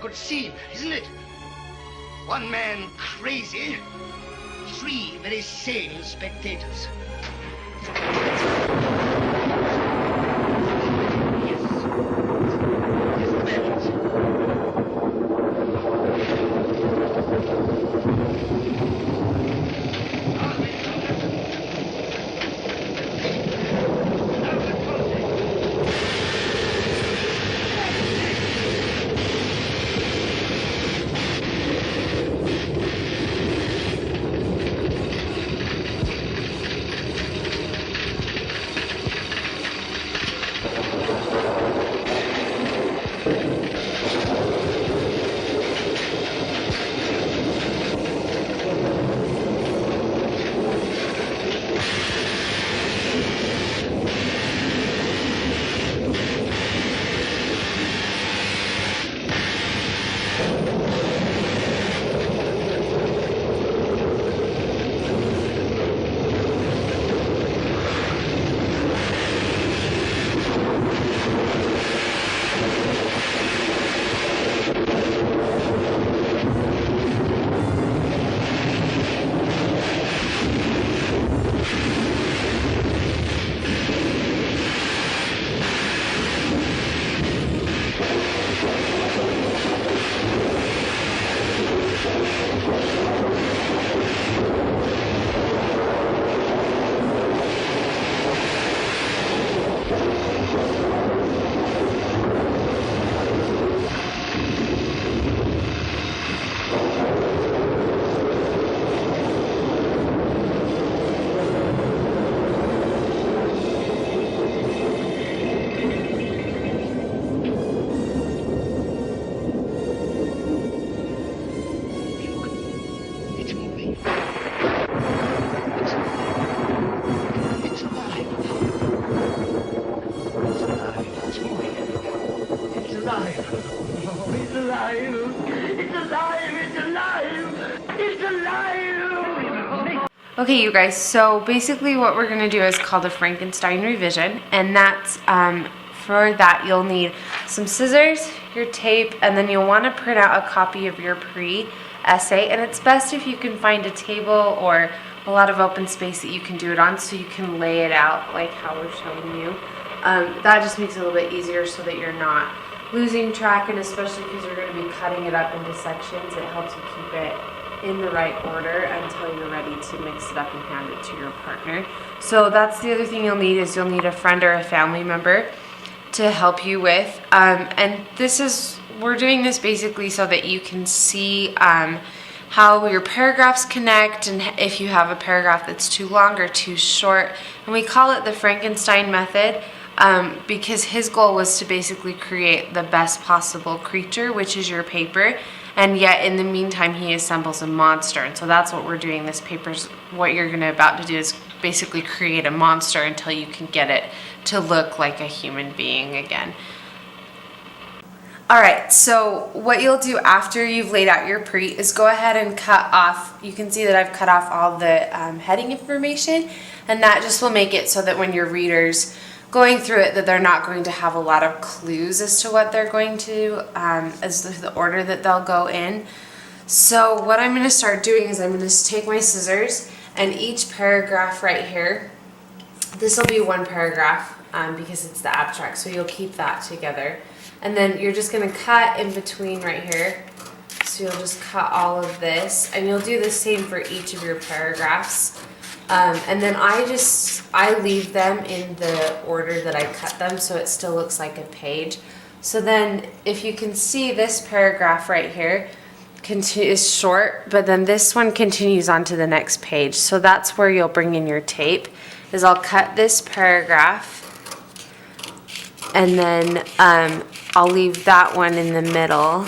could seem, isn't it? One man crazy, three very sane spectators. Yes. Yes, the bandits. Okay, you guys, so basically what we're going to do is called a Frankenstein revision, and that's, for that you'll need some scissors, your tape, and then you'll want to print out a copy of your pre-essay, and it's best if you can find a table or a lot of open space that you can do it on so you can lay it out like how we're showing you. That just makes it a little bit easier so that you're not losing track, and especially because you're going to be cutting it up into sections, it helps you keep it in the right order until you're ready to mix it up and hand it to your partner. So that's the other thing you'll need, is you'll need a friend or a family member to help you with. And we're doing this basically so that you can see how your paragraphs connect, and if you have a paragraph that's too long or too short. And we call it the Frankenstein method because his goal was to basically create the best possible creature, which is your paper. And yet, in the meantime, he assembles a monster. And so that's what we're doing. This paper's, what you're about to do is basically create a monster until you can get it to look like a human being again. Alright, so what you'll do after you've laid out your pre is go ahead and cut off. You can see that I've cut off all the heading information, and that just will make it so that when your readers going through it, that they're not going to have a lot of clues as to what they're going to, as the order that they'll go in. So what I'm going to start doing is I'm going to take my scissors, and each paragraph right here, this will be one paragraph because it's the abstract, so you'll keep that together. And then you're just going to cut in between right here. So you'll just cut all of this, and you'll do the same for each of your paragraphs. And then I leave them in the order that I cut them, so it still looks like a page. So then if you can see, this paragraph right here is short, but then this one continues on to the next page. So that's where you'll bring in your tape, is I'll cut this paragraph, and then I'll leave that one in the middle.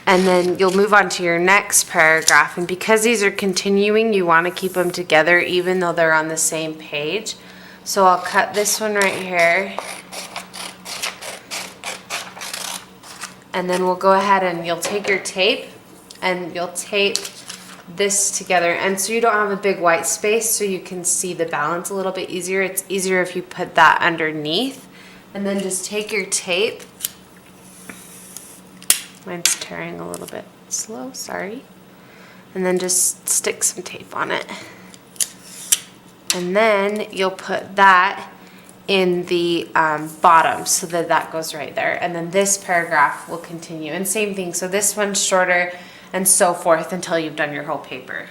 And then you'll move on to your next paragraph, and because these are continuing, you want to keep them together even though they're on the same page. So I'll cut this one right here, and then we'll go ahead and you'll take your tape and you'll tape this together, and so you don't have a big white space, so you can see the balance a little bit easier. It's easier if you put that underneath, and then just take your tape Mine's tearing a little bit slow, sorry. And then just stick some tape on it. And then you'll put that in the bottom so that that goes right there. And then this paragraph will continue. And same thing, so this one's shorter and so forth until you've done your whole paper.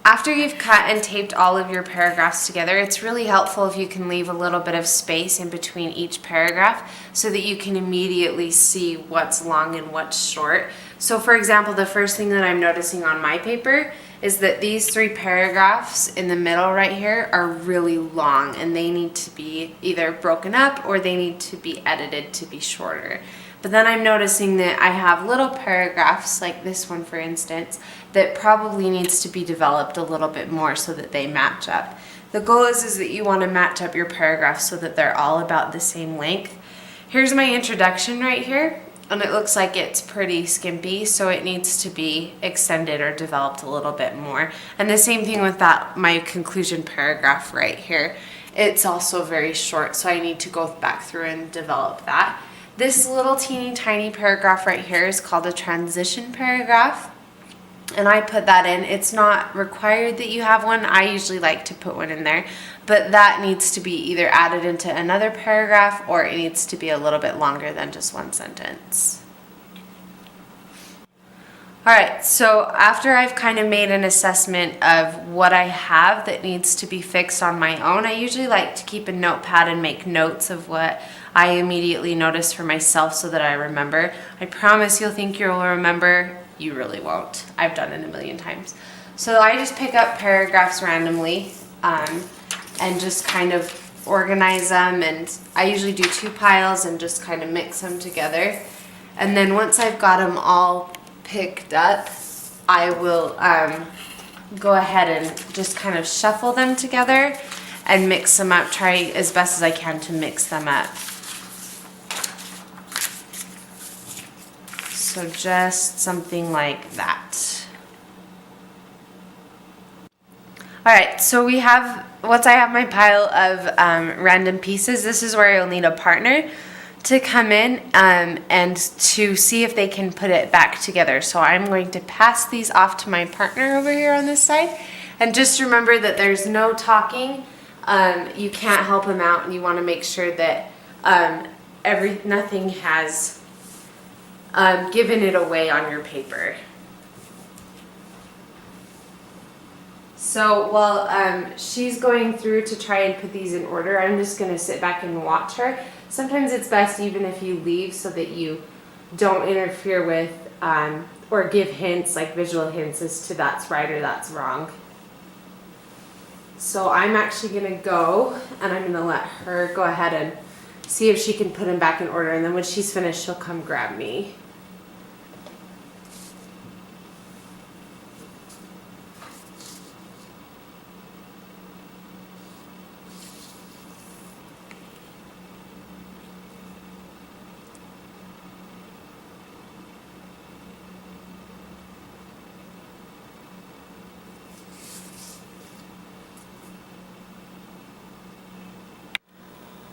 After you've cut and taped all of your paragraphs together, it's really helpful if you can leave a little bit of space in between each paragraph so that you can immediately see what's long and what's short. So for example, the first thing that I'm noticing on my paper is that these 3 paragraphs in the middle right here are really long and they need to be either broken up or they need to be edited to be shorter. But then I'm noticing that I have little paragraphs, like this one for instance, that probably needs to be developed a little bit more so that they match up. The goal is that you want to match up your paragraphs so that they're all about the same length. Here's my introduction right here, and it looks like it's pretty skimpy, so it needs to be extended or developed a little bit more. And the same thing with that, my conclusion paragraph right here. It's also very short, so I need to go back through and develop that. This little teeny tiny paragraph right here is called a transition paragraph, and I put that in. It's not required that you have one. I usually like to put one in there, but that needs to be either added into another paragraph or it needs to be a little bit longer than just one sentence. Alright, so after I've kind of made an assessment of what I have that needs to be fixed on my own, I usually like to keep a notepad and make notes of what I immediately notice for myself so that I remember. I promise you'll think you'll remember. You really won't. I've done it a million times. So I just pick up paragraphs randomly and just kind of organize them, and I usually do 2 piles and just kind of mix them together. And then once I've got them all picked up, I will go ahead and just kind of shuffle them together and mix them up, try as best as I can to mix them up. So just something like that. Alright, so we have, once I have my pile of random pieces, this is where you'll need a partner to come in and to see if they can put it back together. So I'm going to pass these off to my partner over here on this side. And just remember that there's no talking. You can't help them out, and you want to make sure that nothing has given it away on your paper. So while she's going through to try and put these in order, I'm just going to sit back and watch her. Sometimes it's best even if you leave so that you don't interfere with or give hints, like visual hints as to that's right or that's wrong. So I'm actually going to go and I'm going to let her go ahead and see if she can put them back in order, and then when she's finished she'll come grab me.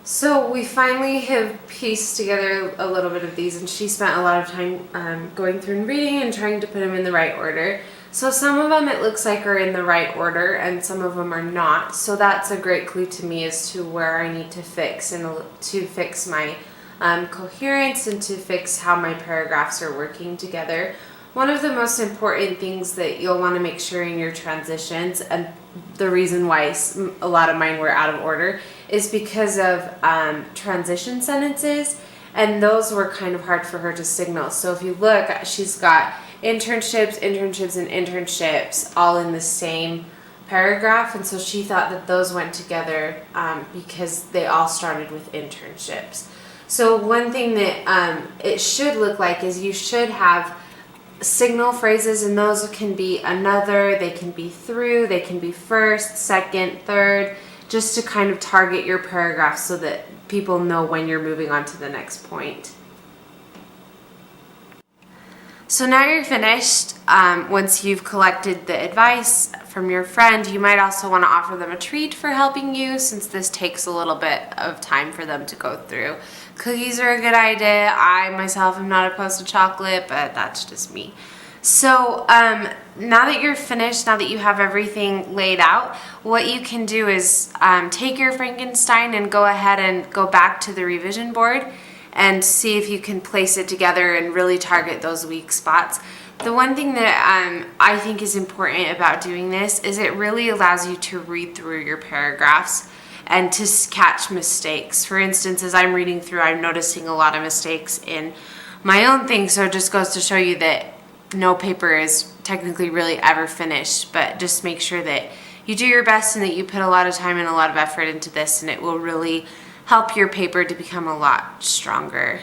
So we finally have pieced together a little bit of these, and she spent a lot of time going through and reading and trying to put them in the right order. So some of them it looks like are in the right order and some of them are not. So that's a great clue to me as to where I need to fix, and to fix my coherence and to fix how my paragraphs are working together. One of the most important things that you'll want to make sure in your transitions, and the reason why a lot of mine were out of order, is because of transition sentences, and those were kind of hard for her to signal. So if you look, she's got internships, internships, and internships all in the same paragraph, and so she thought that those went together because they all started with internships. So one thing that it should look like is you should have signal phrases, and those can be another, they can be through, they can be first, second, third, just to kind of target your paragraph so that people know when you're moving on to the next point. So now you're finished. Once you've collected the advice from your friend, you might also want to offer them a treat for helping you, since this takes a little bit of time for them to go through. Cookies are a good idea. I myself am not opposed to chocolate, but that's just me. So now that you're finished, now that you have everything laid out, what you can do is take your Frankenstein and go ahead and go back to the revision board and see if you can place it together and really target those weak spots. The one thing that I think is important about doing this is it really allows you to read through your paragraphs and to catch mistakes. For instance, as I'm reading through, I'm noticing a lot of mistakes in my own thing, so it just goes to show you that no paper is technically really ever finished, but just make sure that you do your best and that you put a lot of time and a lot of effort into this, and it will really help your paper to become a lot stronger.